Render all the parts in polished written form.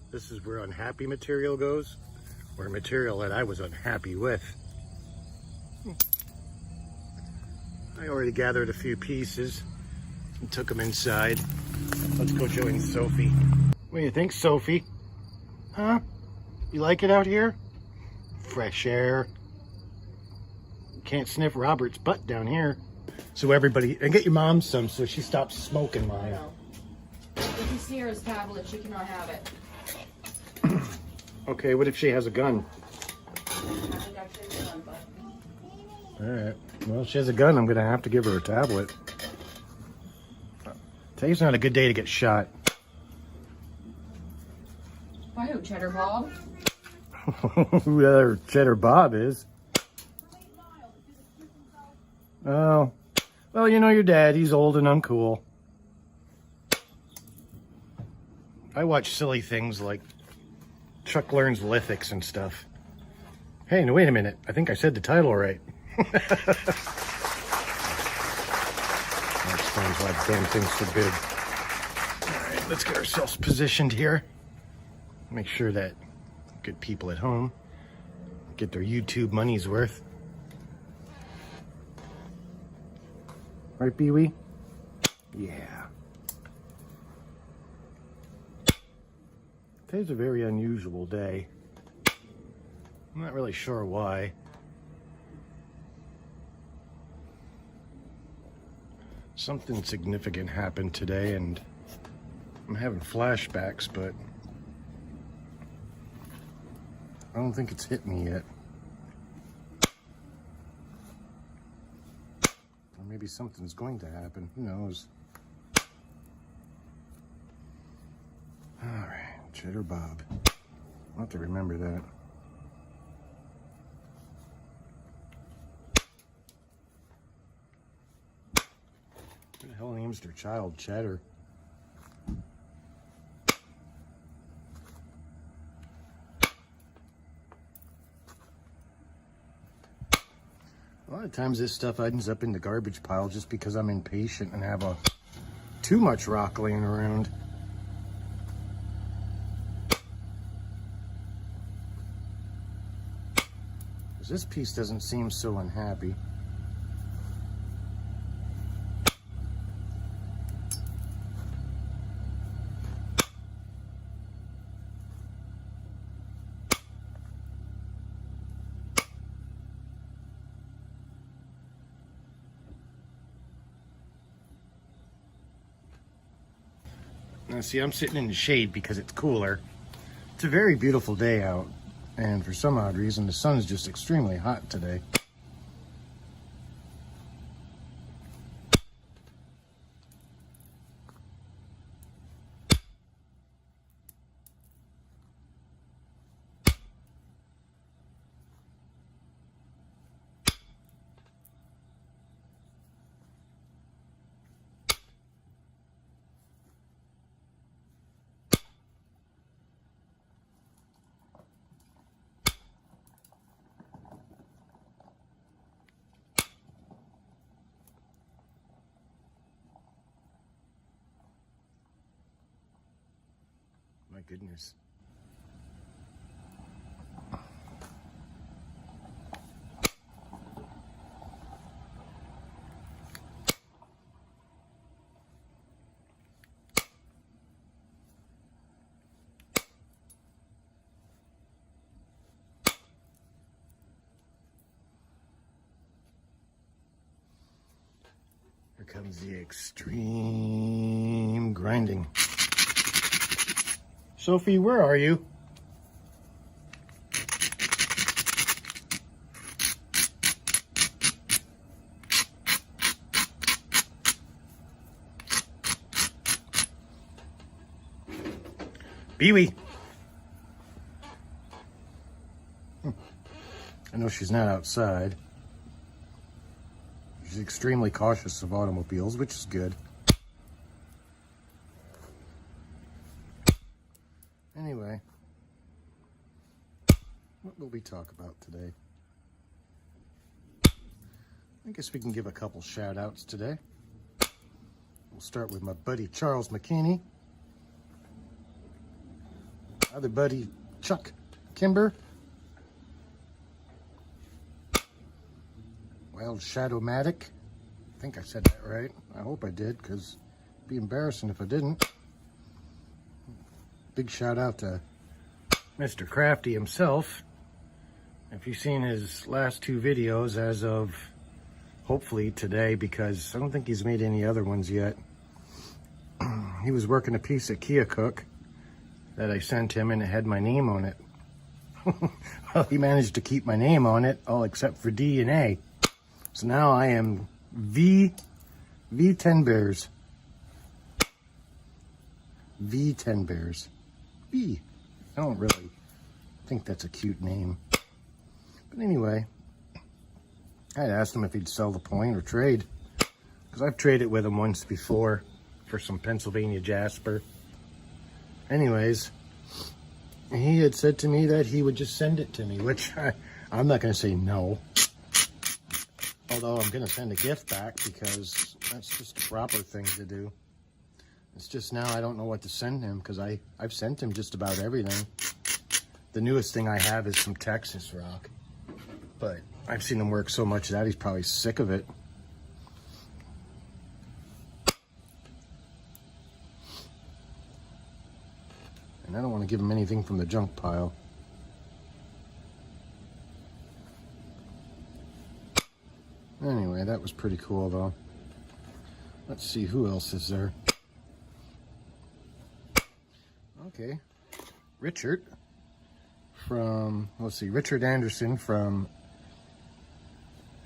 This is where unhappy material goes, or material that I was unhappy with. I already gathered a few pieces and took them inside. Let's go join Sophie. What do you think, Sophie? Huh? You like it out here? Fresh air. Can't sniff Robert's butt down here. So everybody, and get your mom some so she stops smoking mine. No. If you see her as tablet, she cannot have it. Okay, what if she has a gun? Alright, well, if she has a gun, I'm going to have to give her a tablet. Today's not a good day to get shot. By who, Cheddar Bob? Whoever Cheddar Bob is. Oh, well, you know your dad, he's old and uncool. I watch silly things like Chuck Learns Lithics and stuff. Hey, no, wait a minute. I think I said the title right. That explains why the damn thing's so big. All right, let's get ourselves positioned here. Make sure that good people at home get their YouTube money's worth. Right, Pee-wee? Yeah. Today's a very unusual day. I'm not really sure why. Something significant happened today and I'm having flashbacks, but I don't think it's hit me yet. Or maybe something's going to happen. Who knows? All right. Cheddar Bob. I'll have to remember that. Who the hell names their child Cheddar? A lot of times this stuff ends up in the garbage pile just because I'm impatient and have too much rock laying around. This piece doesn't seem so unhappy. Now see, I'm sitting in the shade because it's cooler. It's a very beautiful day out. And for some odd reason, the sun's just extremely hot today. My goodness. Here comes the extreme grinding. Sophie, where are you? Pee-wee. I know she's not outside. She's extremely cautious of automobiles, which is good. Anyway, what will we talk about today? I guess we can give a couple shout outs today. We'll start with my buddy Charles McKinney. other buddy, Chuck Kimber. Wild Shadowmatic. I think I said that right. I hope I did, because it'd be embarrassing if I didn't. Big shout out to Mr. Crafty himself. If you've seen his last 2 videos as of hopefully today, because I don't think he's made any other ones yet. He was working a piece of Kia Cook that I sent him, and it had my name on it. Well, he managed to keep my name on it, all except for D and A. So now I am V10 Bears. V10 Bears. V. I don't really think that's a cute name. But anyway, I'd asked him if he'd sell the point or trade, because I've traded with him once before for some Pennsylvania Jasper. Anyways, he had said to me that he would just send it to me, which I'm not going to say no. Although I'm going to send a gift back, because that's just a proper thing to do. It's just now I don't know what to send him, because I've sent him just about everything. The newest thing I have is some Texas rock. But I've seen him work so much that he's probably sick of it. And I don't want to give him anything from the junk pile. Anyway, that was pretty cool though. Let's see, who else is there? Okay, Richard from, let's see, Richard Anderson from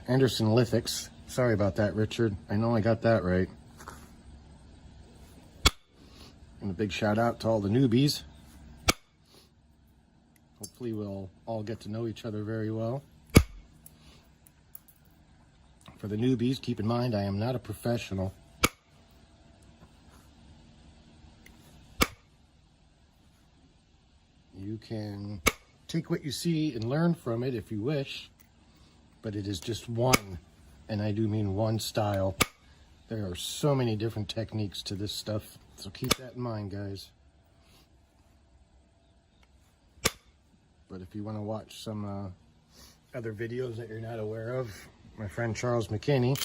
Anderson Lithics. Sorry about that, Richard. I know I got that right. And a big shout out to all the newbies. Hopefully we'll all get to know each other very well. For the newbies, keep in mind I am not a professional. You can take what you see and learn from it if you wish, but it is just one, and I do mean one style. There are so many different techniques to this stuff, so keep that in mind, guys. But if you want to watch some other videos that you're not aware of, my friend Charles McKinney,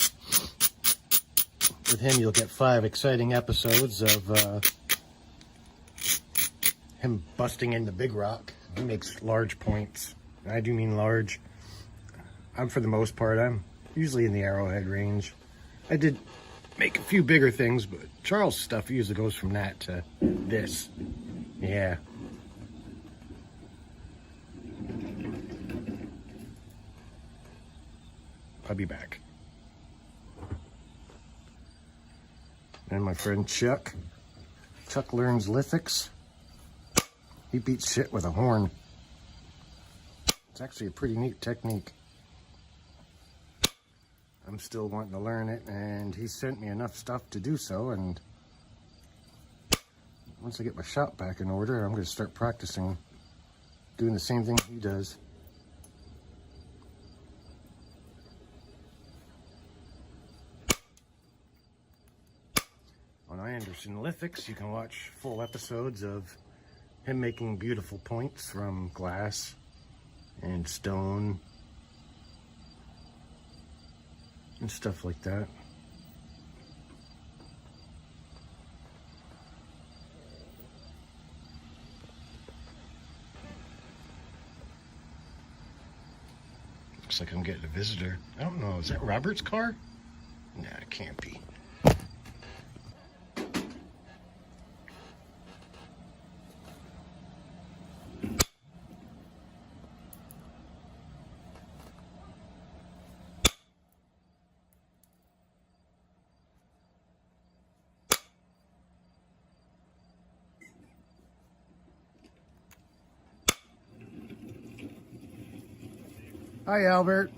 with him you'll get 5 exciting episodes of him busting in the big rock. He makes large points. I do mean large. I'm, for the most part, I'm usually in the arrowhead range. I did make a few bigger things, but Charles' stuff usually goes from that to this. Yeah. I'll be back. And my friend Chuck. Chuck learns lithics. He beats shit with a horn. It's actually a pretty neat technique. I'm still wanting to learn it, and he sent me enough stuff to do so, and once I get my shop back in order, I'm going to start practicing doing the same thing he does. On Anderson Lithics, you can watch full episodes of him making beautiful points from glass and stone and stuff like that. Looks like I'm getting a visitor. I don't know, is that Robert's car? Nah, it can't be. Hi, Albert.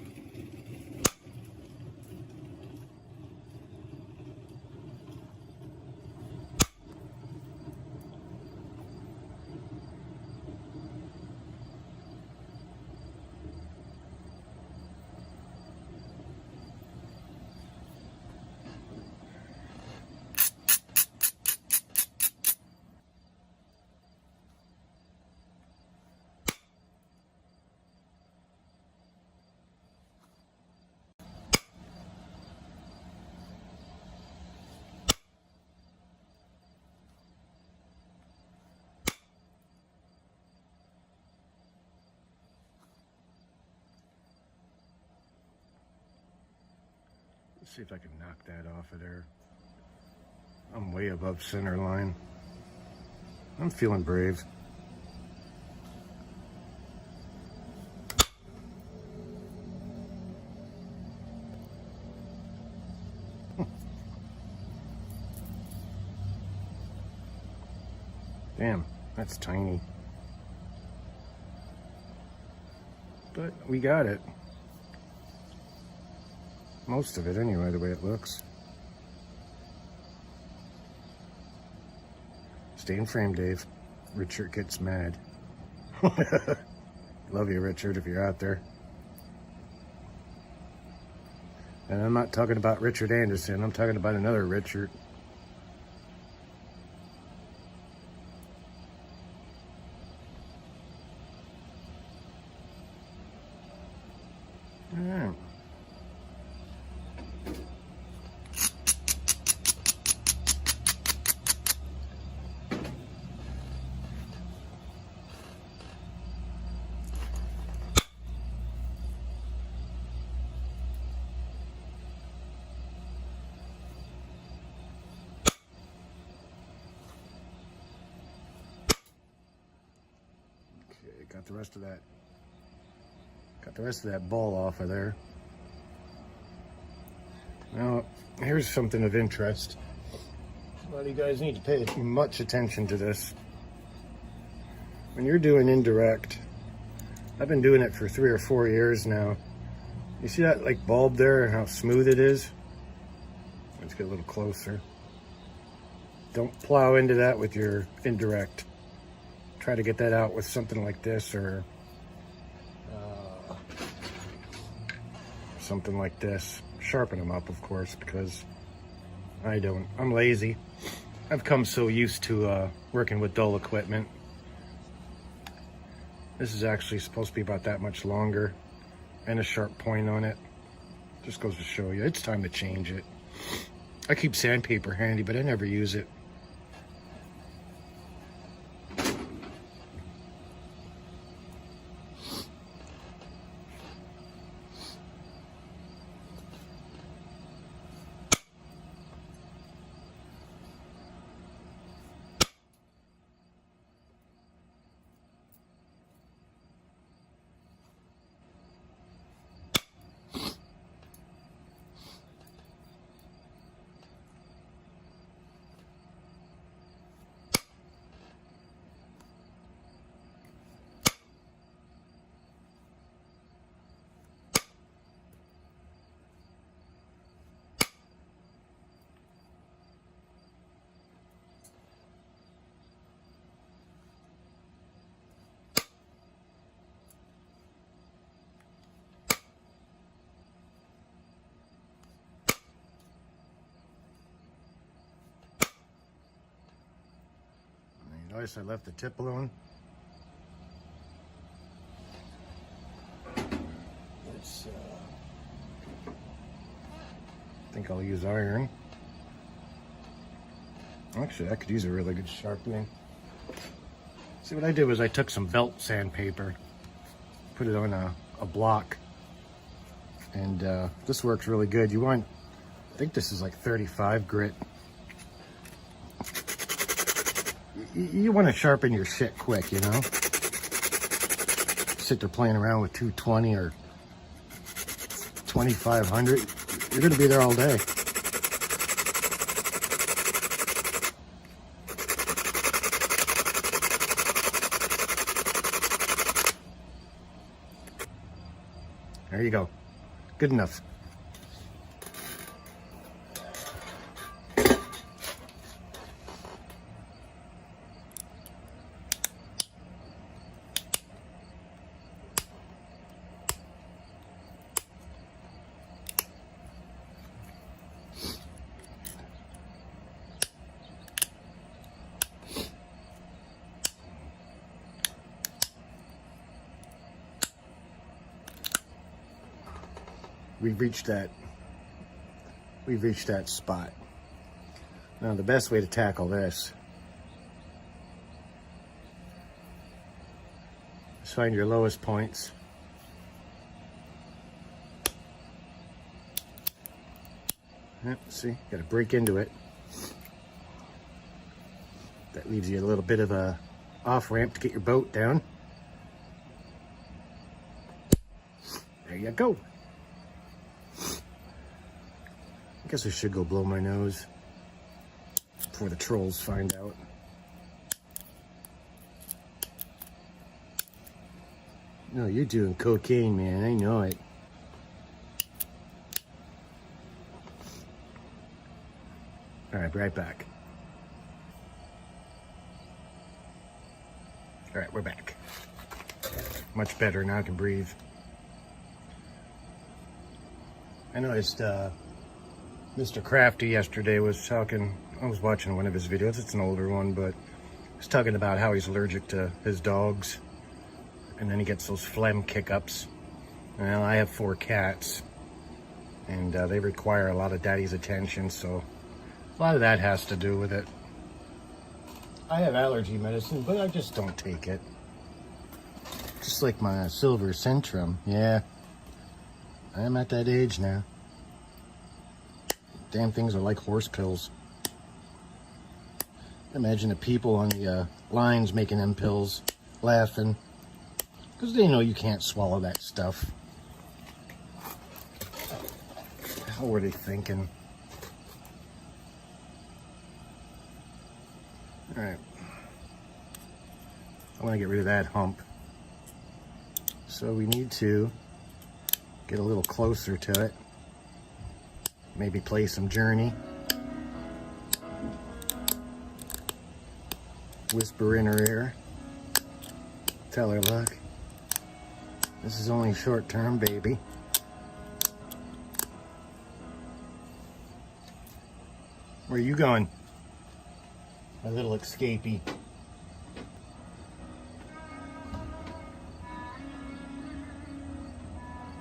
Let's see if I can knock that off of there. I'm way above center line. I'm feeling brave. Damn, that's tiny. But we got it. Most of it anyway, the way it looks. Stay in frame, Dave. Richard gets mad. Love you, Richard, if you're out there. And I'm not talking about Richard Anderson. I'm talking about another Richard. All right. Got the rest of that. Got the rest of that ball off of there. Now, here's something of interest. A lot of you guys need to pay much attention to this. When you're doing indirect, I've been doing it for 3 or 4 years now. You see that like bulb there and how smooth it is? Let's get a little closer. Don't plow into that with your indirect. Try to get that out with something like this or something like this. Sharpen them up, of course, because I'm lazy. I've come so used to working with dull equipment. This is actually supposed to be about that much longer and a sharp point on it. Just goes to show you, it's time to change it. I keep sandpaper handy, but I never use it. Notice I left the tip alone. Let's, I think I'll use iron. Actually, I could use a really good sharpening. See, what I did was I took some belt sandpaper, put it on a block, and this works really good. You want, I think this is like 35 grit. You want to sharpen your shit quick, you know? Sit there playing around with 220 or 2500. You're going to be there all day. There you go. Good enough. We've reached that spot. Now the best way to tackle this is find your lowest points. Yep, see, gotta break into it. That leaves you a little bit of a off ramp to get your boat down. There you go. I guess I should go blow my nose before the trolls find out. No, you're doing cocaine, man. I know it. All right, be right back. All right, we're back. Much better, now I can breathe. I noticed Mr. Crafty yesterday was talking, I was watching one of his videos, it's an older one, but he's talking about how he's allergic to his dogs. And then he gets those phlegm kick-ups. Well, I have 4 cats, and they require a lot of daddy's attention, so a lot of that has to do with it. I have allergy medicine, but I just don't take it. Just like my silver Centrum. Yeah, I'm at that age now. Damn things are like horse pills. Imagine the people on the lines making them pills laughing. Because they know you can't swallow that stuff. What the hell were they thinking? Alright. I want to get rid of that hump. So we need to get a little closer to it. Maybe play some Journey. Whisper in her ear. Tell her, look. This is only short term, baby. Where are you going? My little escapee.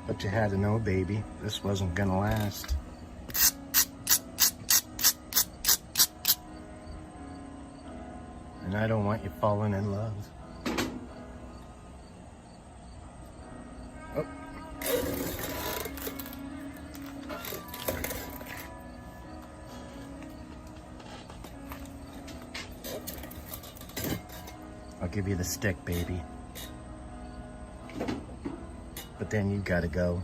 But you had to know, baby, this wasn't gonna last. And I don't want you falling in love. Oh. I'll give you the stick, baby. But then you gotta go.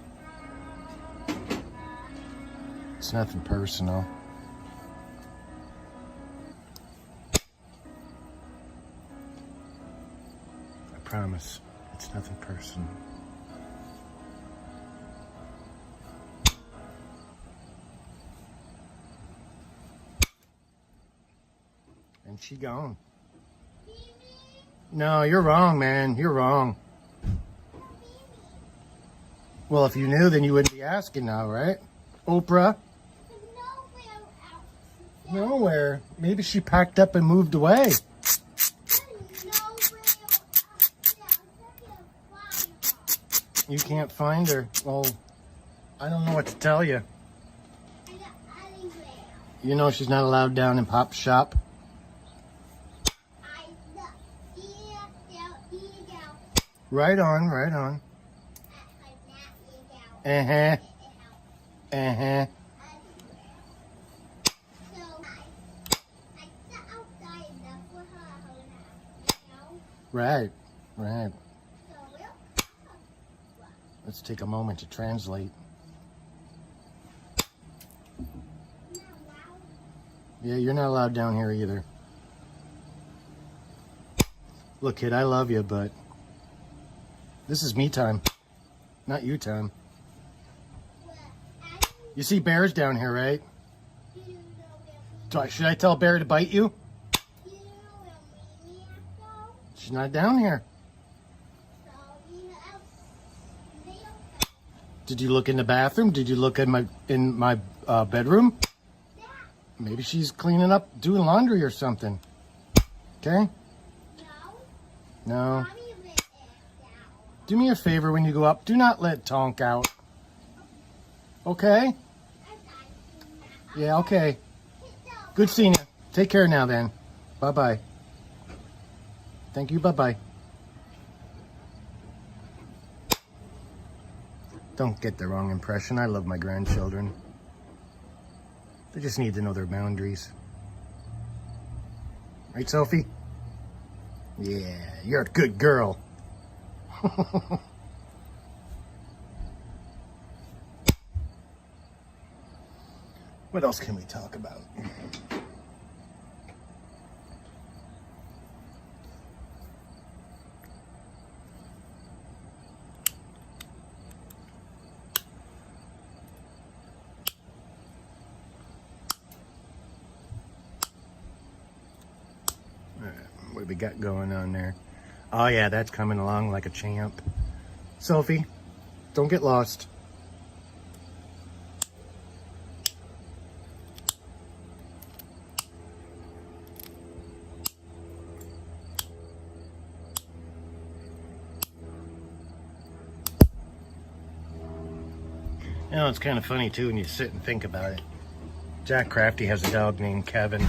It's nothing personal. I promise, it's nothing personal. And she gone. No, you're wrong, man. You're wrong. Well, if you knew, then you wouldn't be asking now, right? Oprah? Nowhere. Maybe she packed up and moved away. You can't find her. Well, I don't know what to tell you. You know she's not allowed down in Pop's shop. Right on, right on. Uh-huh. Uh-huh. Right, right. Let's take a moment to translate. Yeah, you're not allowed down here either. Look, kid, I love you, but this is me time, not you time. You see bears down here, right? Should I tell Bear to bite you? She's not down here. Did you look in the bathroom? Did you look in my bedroom? Maybe she's cleaning up, doing laundry or something. Okay? No. Do me a favor when you go up. Do not let Tonk out. Okay? Yeah, okay. Good seeing you. Take care now then. Bye-bye. Thank you. Bye-bye. Don't get the wrong impression. I love my grandchildren. They just need to know their boundaries. Right, Sophie? Yeah, you're a good girl. What else can we talk about? What do we got going on there? Oh yeah, that's coming along like a champ. Sophie, don't get lost. You know, it's kind of funny too when you sit and think about it. Jack Crafty has a dog named Kevin,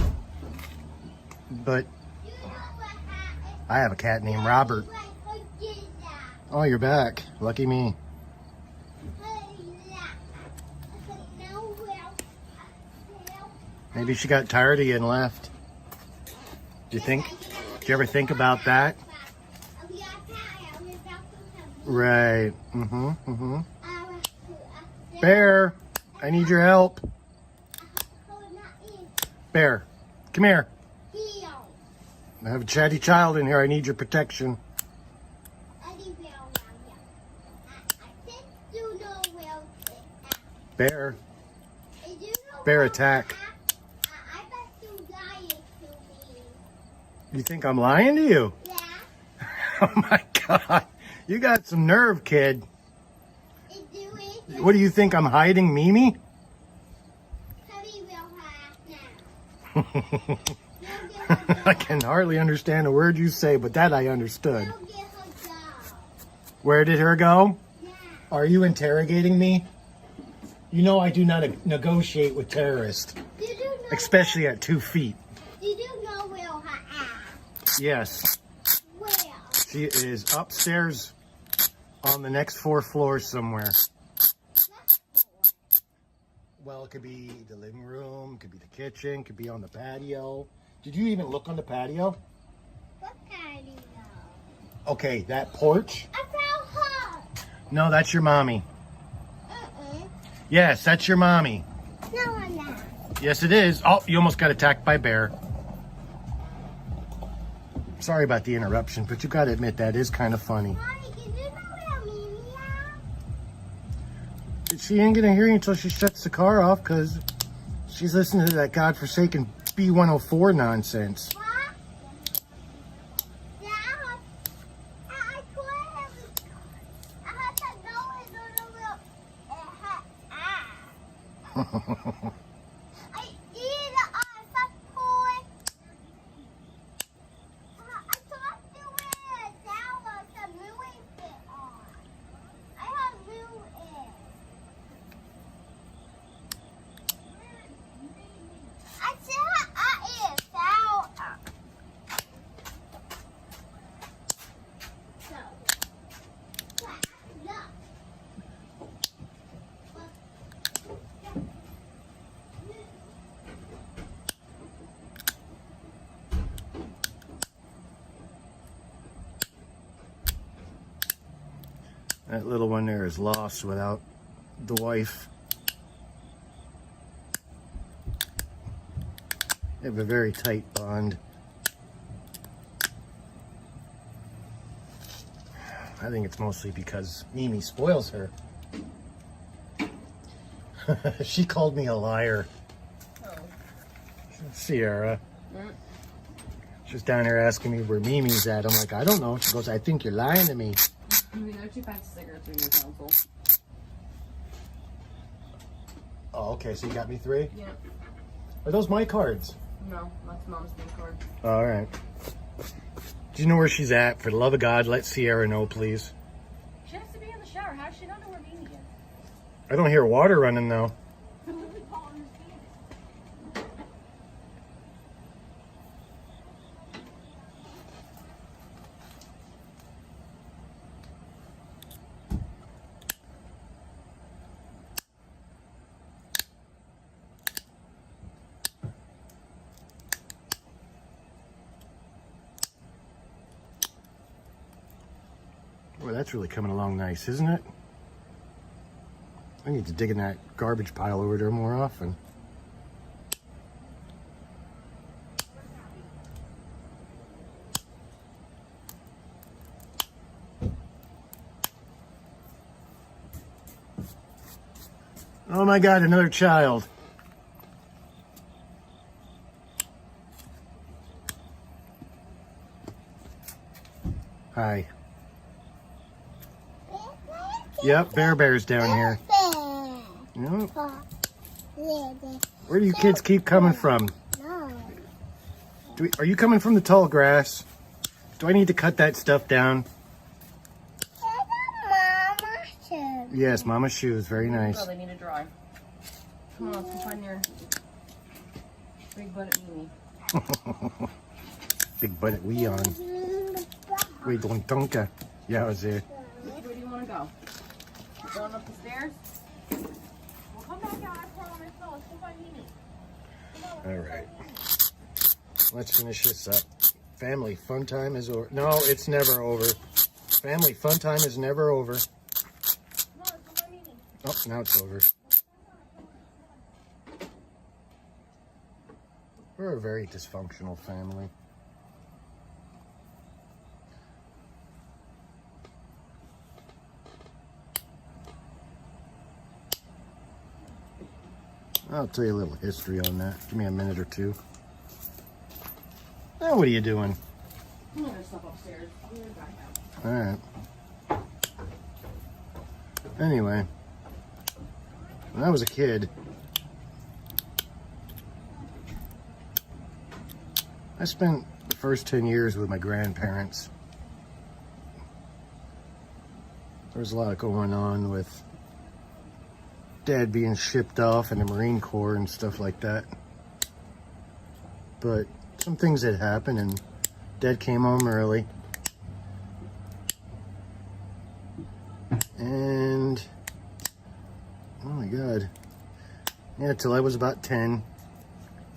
but I have a cat named Robert. Oh, you're back. Lucky me. Maybe she got tired of you and left. Do you ever think about that? Right. Bear, I need your help. Bear, come here. I have a chatty child in here. I need your protection. Bear. Bear attack. You think I'm lying to you? Yeah. Oh my God. You got some nerve, kid. What do you think? I'm hiding Mimi? I can hardly understand a word you say, but that I understood. Where did her go? Are you interrogating me? You know I do not negotiate with terrorists, especially at 2 feet. Did you know where her at? Yes. Where? She is upstairs on the next 4 floors somewhere. Well, it could be the living room, could be the kitchen, could be on the patio. Did you even look on the patio? What patio? Okay, that porch? I found her. No, that's your mommy. Yes, that's your mommy. No, I'm not. Yes, it is. Oh, you almost got attacked by a bear. Sorry about the interruption, but you got to admit that is kind of funny. Mommy, did you know where Mimi at? She ain't going to hear you until she shuts the car off because she's listening to that godforsaken B104 nonsense. What? Yeah, I told him. I had to know his little I did toy. I thought you were down with the moving fit on. I have blue in. I said I is down. So, look. That little one there is lost without the wife. They have a very tight bond. I think it's mostly because Mimi spoils her. She called me a liar. Oh. Sierra. She's down there asking me where Mimi's at. I'm like, I don't know. She goes, I think you're lying to me. I mean, there are 2 packs of cigarettes in your console. Oh, okay. So you got me 3? Yeah. Are those my cards? No, that's Mom's name card. All right. Do you know where she's at? For the love of God, let Sierra know, please. She has to be in the shower. How does she not know where Mimi is? I don't hear water running, though. Oh, that's really coming along nice, isn't it? I need to dig in that garbage pile over there more often. Oh my God, another child. Hi. Yep, Bear's down here. Yep. Where do you kids keep coming from? Are you coming from the tall grass? Do I need to cut that stuff down? Yes, Mama's shoes. Very nice. Oh, they need to dry. Come on, let's find your big butt at Mimi. Big butt at Leon. Wait, don't Tonka. Yeah, I was there. Where do you want to go? Going up the stairs? Well, come back out. I promise. No, let's go find Mimi. All right. Let's finish this up. Family fun time is over. No, it's never over. Family fun time is never over. Oh, now it's over. We're a very dysfunctional family. I'll tell you a little history on that. Give me a minute or two. Now, what are you doing? I'm going to stuff upstairs. I'll be right back out. All right. Anyway, when I was a kid, I spent the first 10 years with my grandparents. There was a lot going on with Dad being shipped off in the Marine Corps and stuff like that. But some things had happened and Dad came home early. And, oh my God. Yeah, till I was about 10.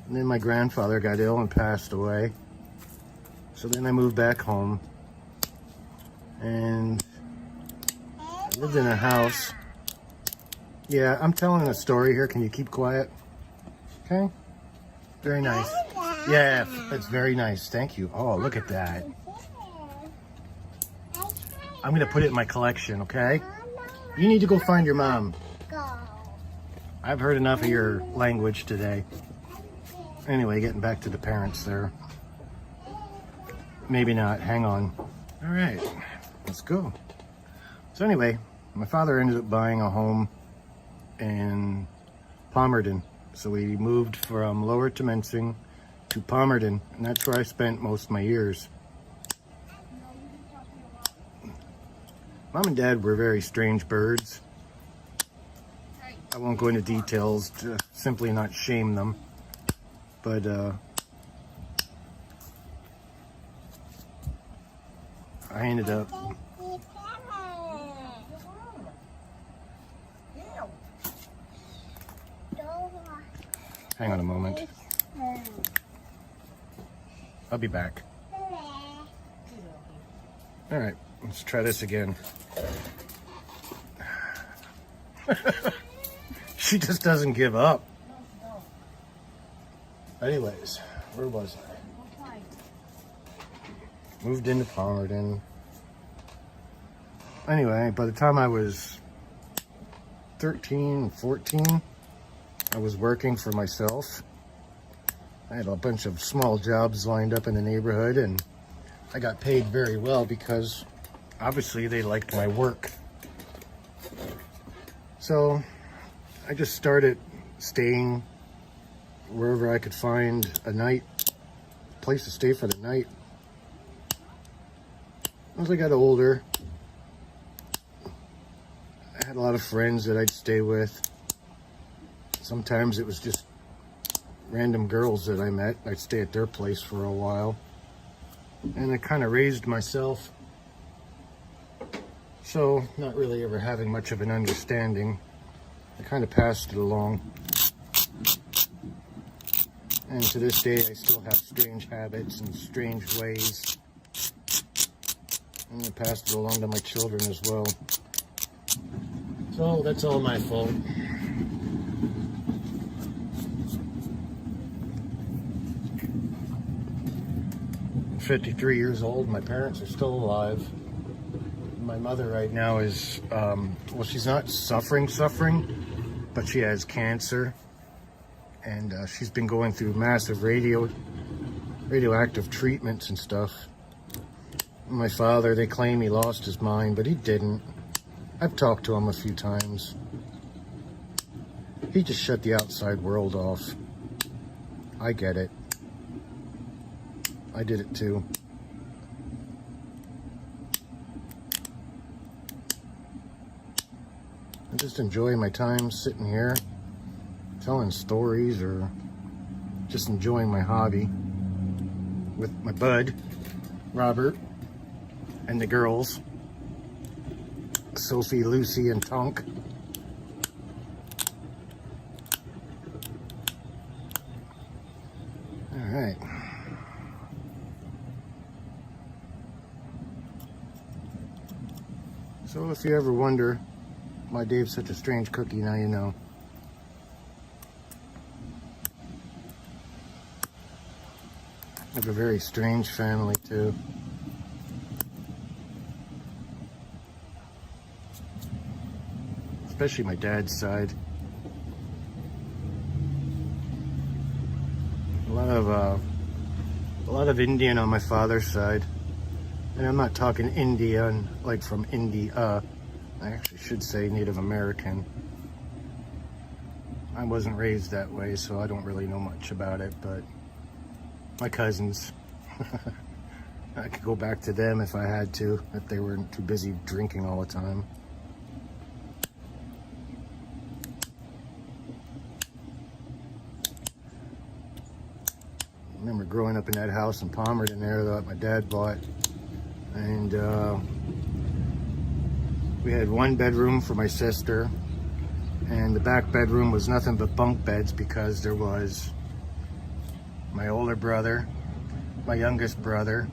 And then my grandfather got ill and passed away. So then I moved back home. And I lived in a house. Yeah, I'm telling a story here. Can you keep quiet? Okay? Very nice. Yeah, that's very nice. Thank you. Oh, look at that. I'm going to put it in my collection, okay? You need to go find your mom. I've heard enough of your language today. Anyway, getting back to the parents there. Maybe not. Hang on. All right, let's go. So anyway, my father ended up buying a home in Palmerton. So we moved from Lower Temensing to Palmerton, and that's where I spent most of my years. Mom and Dad were very strange birds. I won't go into details to simply not shame them. But I ended up hang on a moment. I'll be back. All right, let's try this again. She just doesn't give up. Anyways, where was I? Moved into Palmerton. Anyway, by the time I was 13, 14, I was working for myself. I had a bunch of small jobs lined up in the neighborhood, and I got paid very well because obviously they liked my work. So I just started staying wherever I could find a place to stay for the night. As I got older, I had a lot of friends that I'd stay with. Sometimes it was just random girls that I met. I'd stay at their place for a while. And I kind of raised myself. So, not really ever having much of an understanding. I kind of passed it along. And to this day, I still have strange habits and strange ways. And I passed it along to my children as well. So that's all my fault. I'm 53 years old. My parents are still alive. My mother right now is, well, she's not suffering, but she has cancer. And she's been going through massive radioactive treatments and stuff. My father, they claim he lost his mind, but he didn't. I've talked to him a few times. He just shut the outside world off. I get it. I did it too. I just enjoy my time sitting here, telling stories or just enjoying my hobby with my bud, Robert, and the girls, Sophie, Lucy, and Tonk. All right. So if you ever wonder why Dave's such a strange cookie, now you know. I have a very strange family too. Especially my dad's side. A lot of Indian on my father's side. And I'm not talking Indian like from India. I actually should say Native American. I wasn't raised that way, so I don't really know much about it, but my cousins, I could go back to them if I had to, if they weren't too busy drinking all the time. I remember growing up in that house in Palmerton there that my dad bought, and we had one bedroom for my sister, and the back bedroom was nothing but bunk beds because there was my older brother, my youngest brother,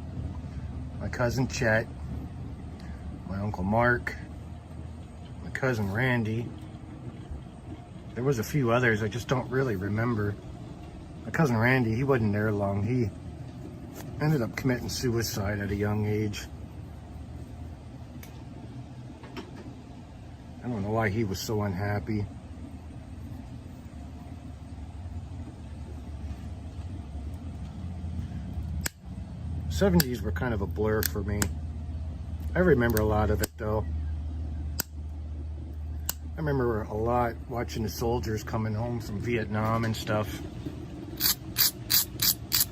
my cousin Chet, my uncle Mark, my cousin Randy. There was a few others I just don't really remember. My cousin Randy, he wasn't there long. He ended up committing suicide at a young age. I don't know why he was so unhappy. '70s were kind of a blur for me. I remember a lot of it though. I remember a lot watching the soldiers coming home from Vietnam and stuff,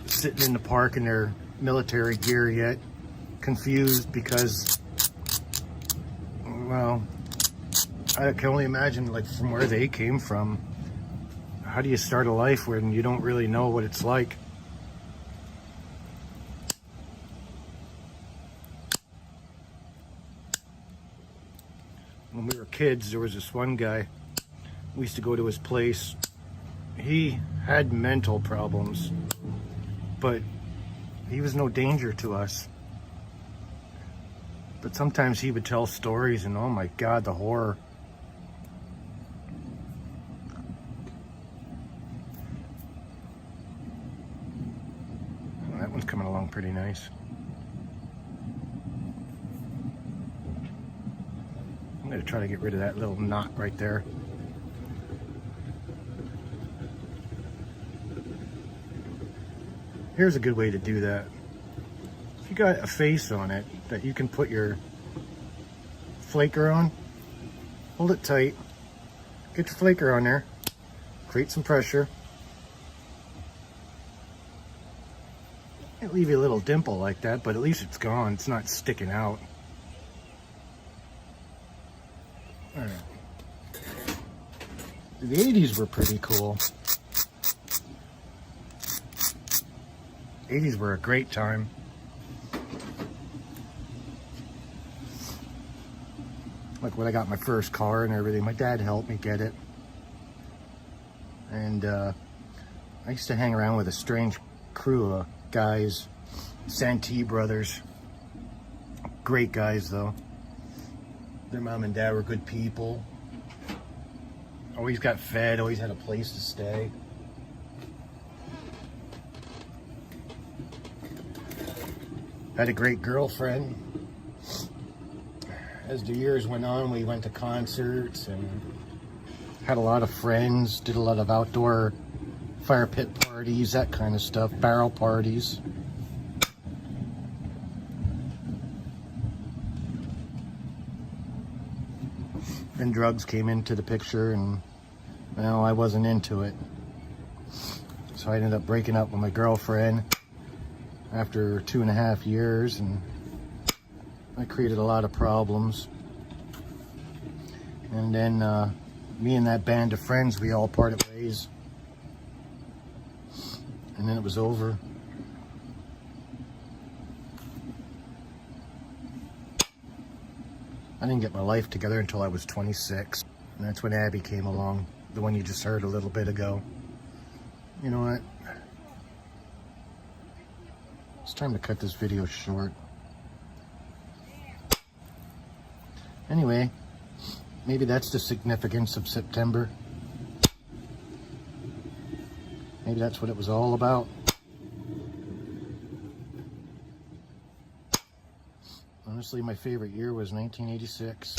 sitting in the park in their military gear yet, confused because, well, I can only imagine like from where they came from. How do you start a life when you don't really know what it's like? When we were kids, there was this one guy, we used to go to his place. He had mental problems, but he was no danger to us. But sometimes he would tell stories and oh my God, the horror. Well, that one's coming along pretty nice. I'm going to try to get rid of that little knot right there. Here's a good way to do that. If you got a face on it that you can put your flaker on, hold it tight, get your flaker on there, create some pressure. It'll leave you a little dimple like that, but at least it's gone. It's not sticking out. All right. The 80s were pretty cool. 80s were a great time. Like when I got my first car and everything, my dad helped me get it. And I used to hang around with a strange crew of guys, Santee brothers. Great guys, though. Their mom and dad were good people. Always got fed, always had a place to stay. Had a great girlfriend. As the years went on, we went to concerts and had a lot of friends, did a lot of outdoor fire pit parties, that kind of stuff, barrel parties. Then drugs came into the picture and, well, I wasn't into it. So I ended up breaking up with my girlfriend after 2.5 years, and I created a lot of problems. And then me and that band of friends, we all parted ways. And then it was over. I didn't get my life together until I was 26. And that's when Abby came along, the one you just heard a little bit ago. You know what? It's time to cut this video short. Anyway, maybe that's the significance of September. Maybe that's what it was all about. Honestly, my favorite year was 1986.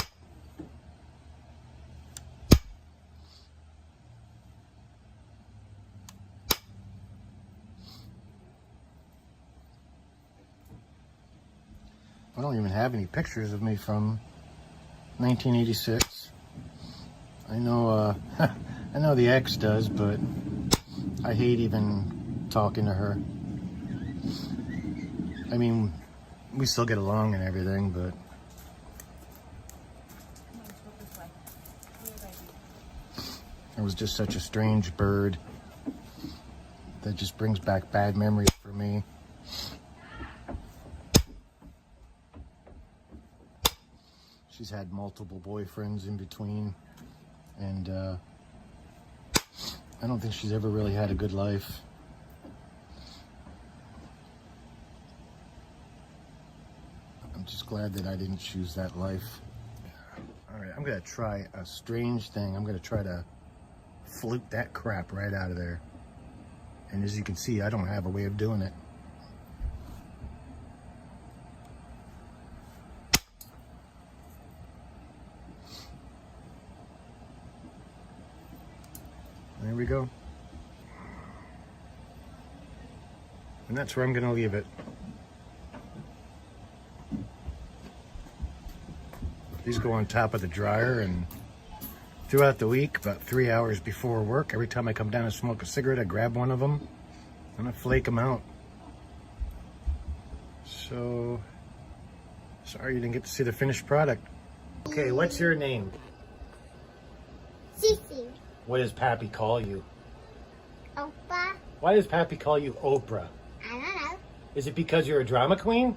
I don't even have any pictures of me from 1986. I know, I know the ex does, but I hate even talking to her. I mean, we still get along and everything, but it was just such a strange bird that just brings back bad memories for me. She's had multiple boyfriends in between, and I don't think she's ever really had a good life. I'm just glad that I didn't choose that life. All right, I'm gonna try a strange thing. I'm gonna try to flute that crap right out of there. And as you can see, I don't have a way of doing it. There we go. And that's where I'm gonna leave it. These go on top of the dryer, and throughout the week, about 3 hours before work, every time I come down and smoke a cigarette, I grab one of them and I flake them out. So, sorry you didn't get to see the finished product. Okay, what's your name? Sissy. What does Pappy call you? Opa. Why does Pappy call you Oprah? I don't know. Is it because you're a drama queen?